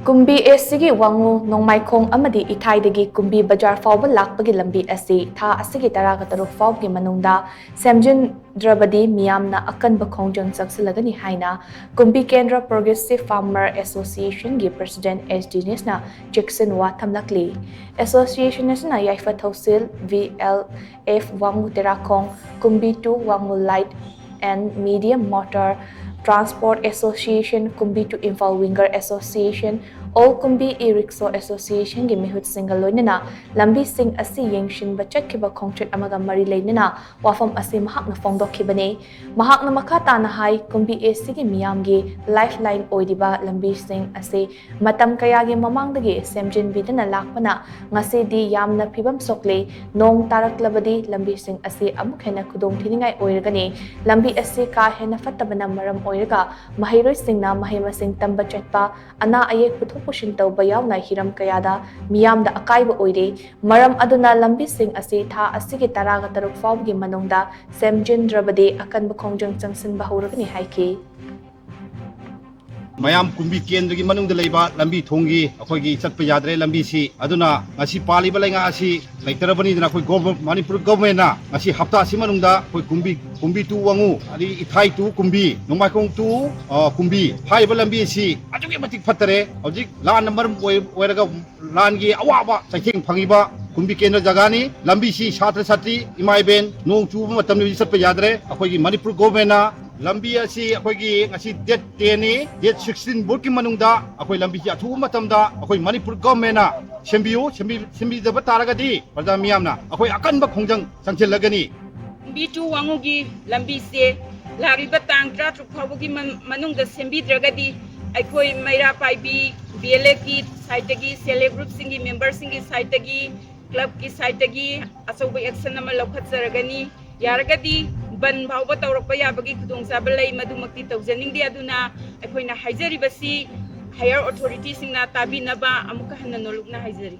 KUMBI Asigi WANGOO NONGMAIKHONG AMADI ITHAI DAGI KUMBI BAZAR Phaoba LAKPAGI Lambi asi tha Asigi Tarakataruk Phaoba Manungda Shemjindrabadi Meeyam na Akanba Khongjang Chansgillagani HAINA KUMBI KENDRA Progressive Farmer Association gi President DINESH na CHEKSHIN wa THAMLAKLI Association na Yaifa Thausil VLF WANGOO Terakong KUMBI 2 WANGOO Light and Medium Motor Transport Association, KUMBI to Imphal Winger Association, All KUMBI E-Rickshaw Association gi mihut single loinana Lambi sing asi yengshin bachat kiba khongchet amaga mari leinana wafam asi mahak na fongdok kibane mahak na makata na hai KUMBI Asigi Meeyam gi lifeline oidiba Lambi sing asi matam kaya gi mamangdagi semjinbida na lakpana ngasi di yamna phibam sokle nong taraklabadi Lambi sing asi amuk hena khudong thiningai oiragani Lambi asi ka hena fattabana maram oiraga mahiroi singna mahima sing tamba chatpa ana ayek puthuk pushin tauba yauna hiram kayada miyamda akaiba oire maram aduna lambi sing asi tha asigi taraga taruk Phaoba gi manungda Shemjindrabadi Akanba Khongjang Chansgillagani bahuragani haiki Mayam KUMBI KENDRA gi manungda leiba lambi thongi akhoi gi chatpa yadre lambi si aduna ngasi pali balenga asi laitarabani dina akhoi government Manipur government na ngasi hafta si manungda akhoi KUMBI 2 WANGOO ali ITHAI 2 KUMBI NONGMAIKHONG 2 KUMBI haiba lambi si ajugi matik fatare hojik lan number oiraga lan gi awaba saking phangiba KUMBI KENDRA jagani lambi si satra satri imai ben nong chuba matam ni chatpa yadre akhoi gi Manipur government na lambi asi akhoi gi ngasi date 10 ni date 16 burki manungda akhoi lambi si athu matamda akhoi Manipur government na sembi da bataragadi parda miyamna akhoi Akanba Khongjang Chansgillagani KUMBI 2 WANGOO gi lambi se lariba tang tra truk Phaoba gi manungda sembi dragadi akhoi maira paibi BLA ki site gi select group singi member singi site gi club ki site gi asoba action ama lokhat zaragani yaragadi ban Phaoba tawrakpa yabagi khudong chaba lei madumakti tawjaningdi aduna aikoina haijari basi higher authority singna tabinaba amuka hanna nolukna haijari